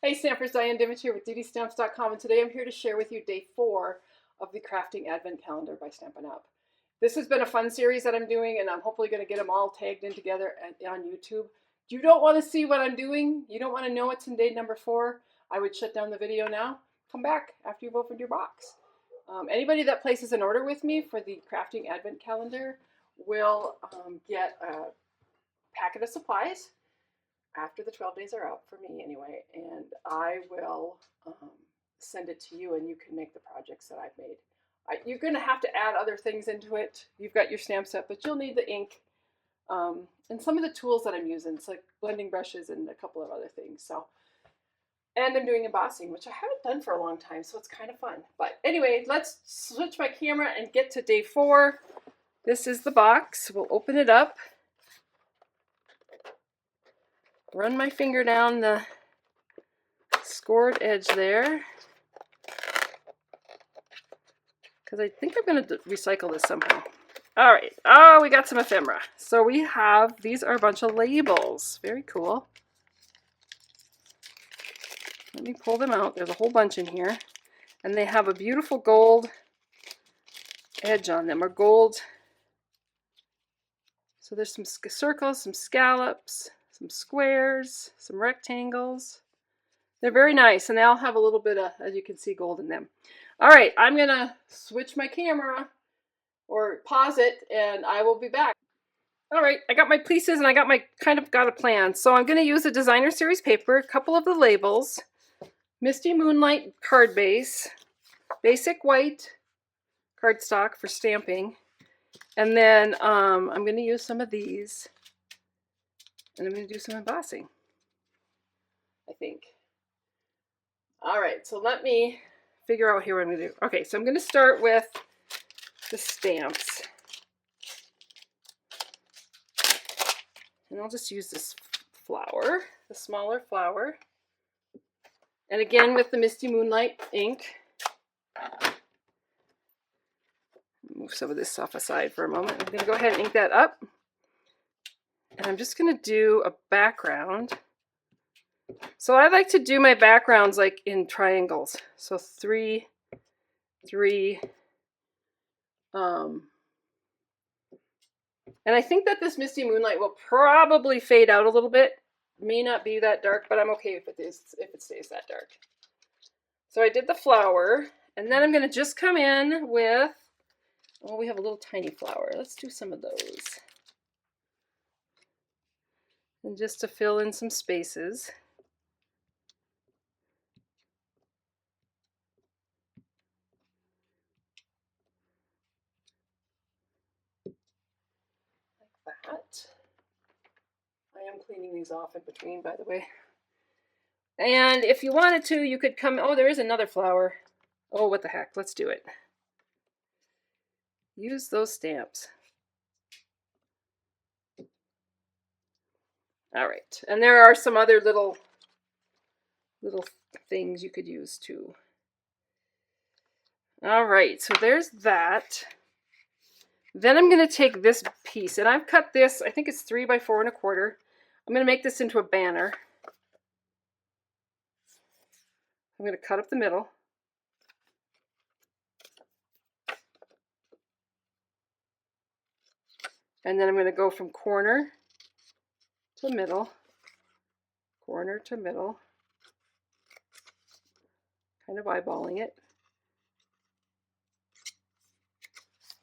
Hey Stampers, Diane Dimich here with ddstamps.com, and today I'm here to share with you day 4 of the Crafting Advent Calendar by Stampin' Up. This has been a fun series that I'm doing, and I'm hopefully going to get them all tagged in together on YouTube. If you don't want to see what I'm doing, you don't want to know what's in day number 4, I would shut down the video now. Come back after you've opened your box. Anybody that places an order with me for the Crafting Advent Calendar will get a packet of supplies after the 12 days are up, for me anyway, and I will send it to you, and you can make the projects that I've made. You're going to have to add other things into it. You've got your stamp set, but you'll need the ink and some of the tools that I'm using. It's like blending brushes and a couple of other things. So, and I'm doing embossing, which I haven't done for a long time, so it's kind of fun. But anyway, let's switch my camera and get to day 4. This is the box. We'll open it up. Run my finger down the scored edge there, because I think I'm going to recycle this somehow. All right. Oh, we got some ephemera. So we have, these are a bunch of labels. Very cool. Let me pull them out. There's a whole bunch in here. And they have a beautiful gold edge on them, or gold. So there's some circles, some scallops, some squares, some rectangles. They're very nice, and they all have a little bit of, as you can see, gold in them. All right, I'm going to switch my camera, or pause it, and I will be back. All right, I got my pieces, and I got got a plan. So I'm going to use a designer series paper, a couple of the labels, Misty Moonlight card base, basic white cardstock for stamping, and then I'm going to use some of these, and I'm going to do some embossing, I think. All right, so let me figure out here what I'm going to do. Okay, so I'm going to start with the stamps. And I'll just use this flower, the smaller flower. And again with the Misty Moonlight ink. Move some of this off aside for a moment. I'm going to go ahead and ink that up. And I'm just going to do a background. So I like to do my backgrounds like in triangles. So 3, 3. And I think that this Misty Moonlight will probably fade out a little bit. May not be that dark, but I'm okay if it stays that dark. So I did the flower, and then I'm going to just come in with, oh, we have a little tiny flower. Let's do some of those. And just to fill in some spaces. Like that. I am cleaning these off in between, by the way. And if you wanted to, you could come, oh, there is another flower. Oh, what the heck, let's do it. Use those stamps. All right, and there are some other little things you could use too. All right, so there's that. Then I'm going to take this piece, and I've cut this, I think it's 3 by 4 1/4. I'm going to make this into a banner. I'm going to cut up the middle. And then I'm going to go from corner to middle, corner to middle, kind of eyeballing it.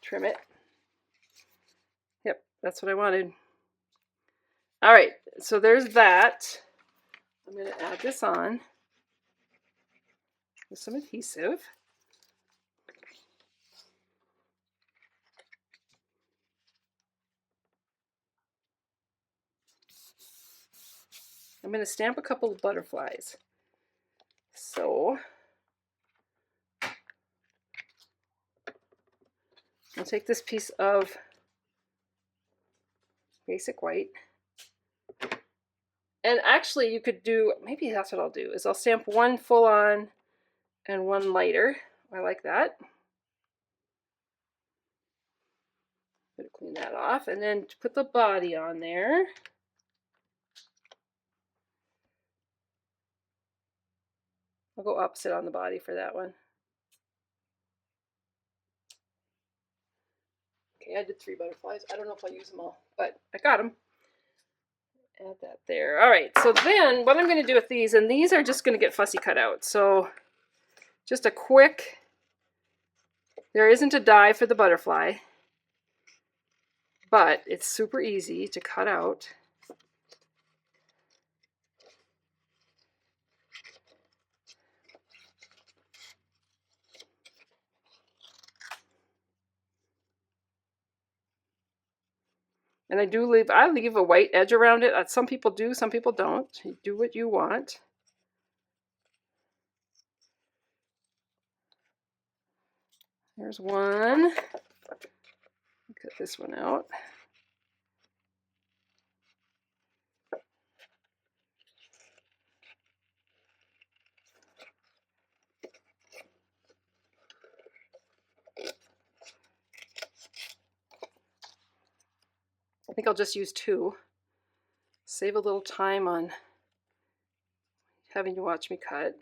Trim it. Yep, that's what I wanted. All right, so there's that. I'm going to add this on with some adhesive. I'm going to stamp a couple of butterflies. So I'll take this piece of basic white. And actually you could do, maybe that's what I'll do, is I'll stamp one full on and one lighter. I like that. I'm going to clean that off, and then put the body on there. I'll go opposite on the body for that one. Okay, I did 3 butterflies. I don't know if I'll use them all, but I got them. Add that there. All right, so then what I'm going to do with these, and these are just going to get fussy cut out. So just a quick, there isn't a die for the butterfly, but it's super easy to cut out. And I leave a white edge around it. Some people do, some people don't. You do what you want. There's one. Cut this one out. I think I'll just use 2. Save a little time on having to watch me cut.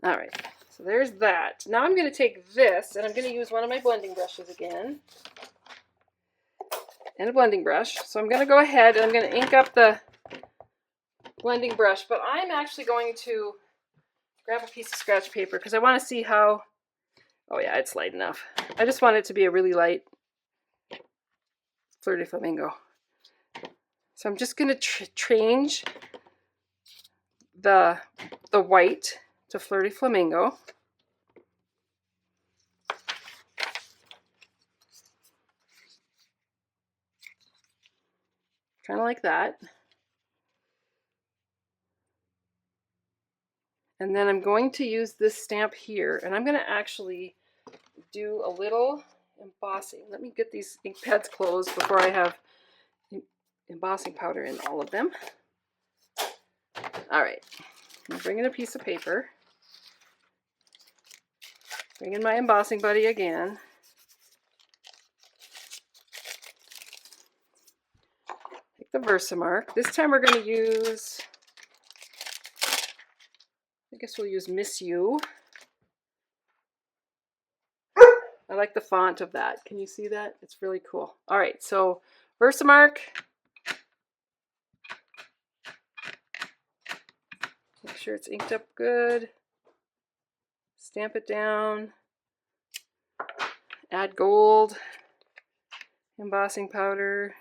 All right, so there's that. Now I'm going to take this, and I'm going to use one of my blending brushes again. And a blending brush. So I'm going to go ahead and I'm going to ink up the blending brush, but I'm actually going to grab a piece of scratch paper because I want to see how, oh yeah, it's light enough. I just want it to be a really light Flirty Flamingo. So I'm just going to change the white to Flirty Flamingo. Kind of like that. And then I'm going to use this stamp here, and I'm going to actually do a little embossing. Let me get these ink pads closed before I have embossing powder in all of them. All right, I'm bringing a piece of paper. Bring in my embossing buddy again. Take the Versamark. This time we're going to use, I guess we'll use Miss You. I like the font of that. Can you see that? It's really cool. All right, so Versamark. Make sure it's inked up good. Stamp it down. Add gold. Embossing powder.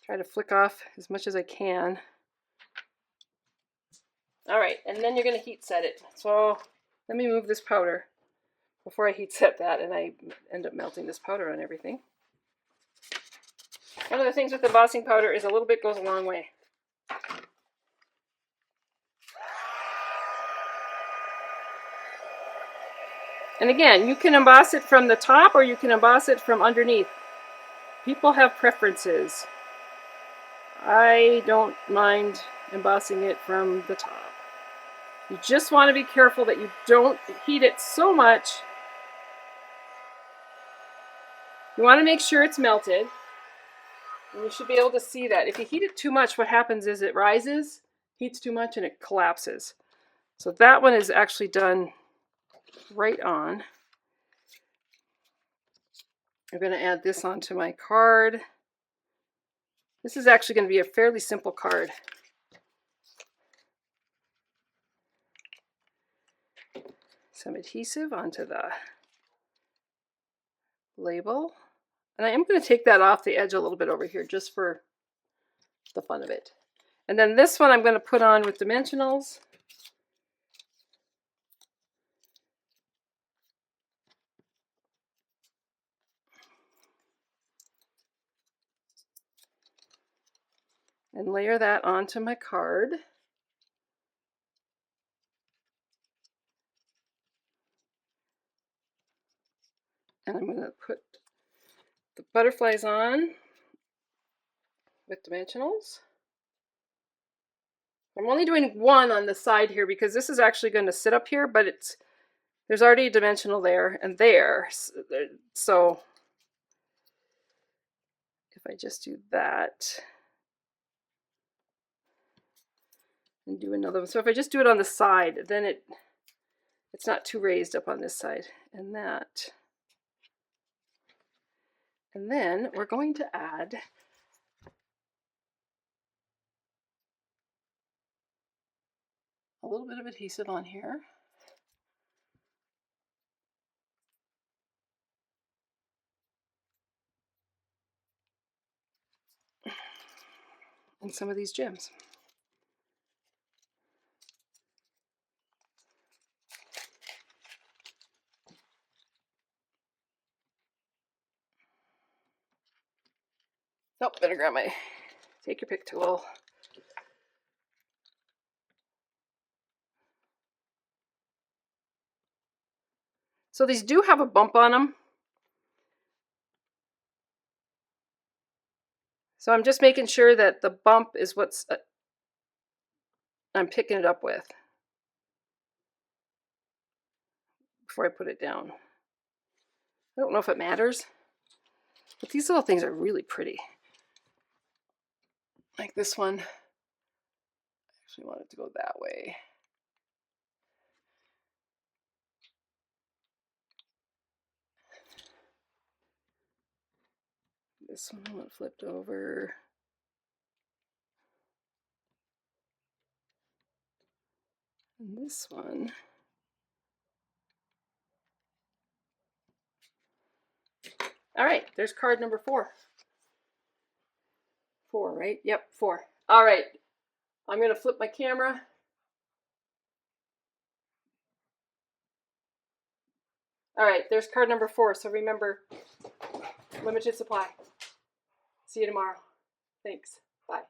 Try to flick off as much as I can. All right, and then you're going to heat set it. So let me move this powder before I heat set that, and I end up melting this powder on everything. One of the things with embossing powder is a little bit goes a long way. And again, you can emboss it from the top or you can emboss it from underneath. People have preferences. I don't mind embossing it from the top. You just want to be careful that you don't heat it so much. You want to make sure it's melted. And you should be able to see that. If you heat it too much, what happens is it rises, heats too much, and it collapses. So that one is actually done right on. I'm going to add this onto my card. This is actually going to be a fairly simple card. Some adhesive onto the label. And I am going to take that off the edge a little bit over here just for the fun of it. And then this one I'm going to put on with dimensionals. And layer that onto my card. And I'm going to put the butterflies on with dimensionals. I'm only doing one on the side here because this is actually going to sit up here, but there's already a dimensional there and there. So if I just do that and do another one. So if I just do it on the side, then it's not too raised up on this side and that. And then we're going to add a little bit of adhesive on here. And some of these gems. Oh, better grab my take your pick tool. So these do have a bump on them. So I'm just making sure that the bump is what's I'm picking it up with before I put it down. I don't know if it matters, but these little things are really pretty. Like this one. I actually want it to go that way. This one I want flipped over. And this one. All right, there's card number 4. 4, right? Yep, 4. All right, I'm going to flip my camera. All right, there's card number 4. So remember, limited supply. See you tomorrow. Thanks. Bye.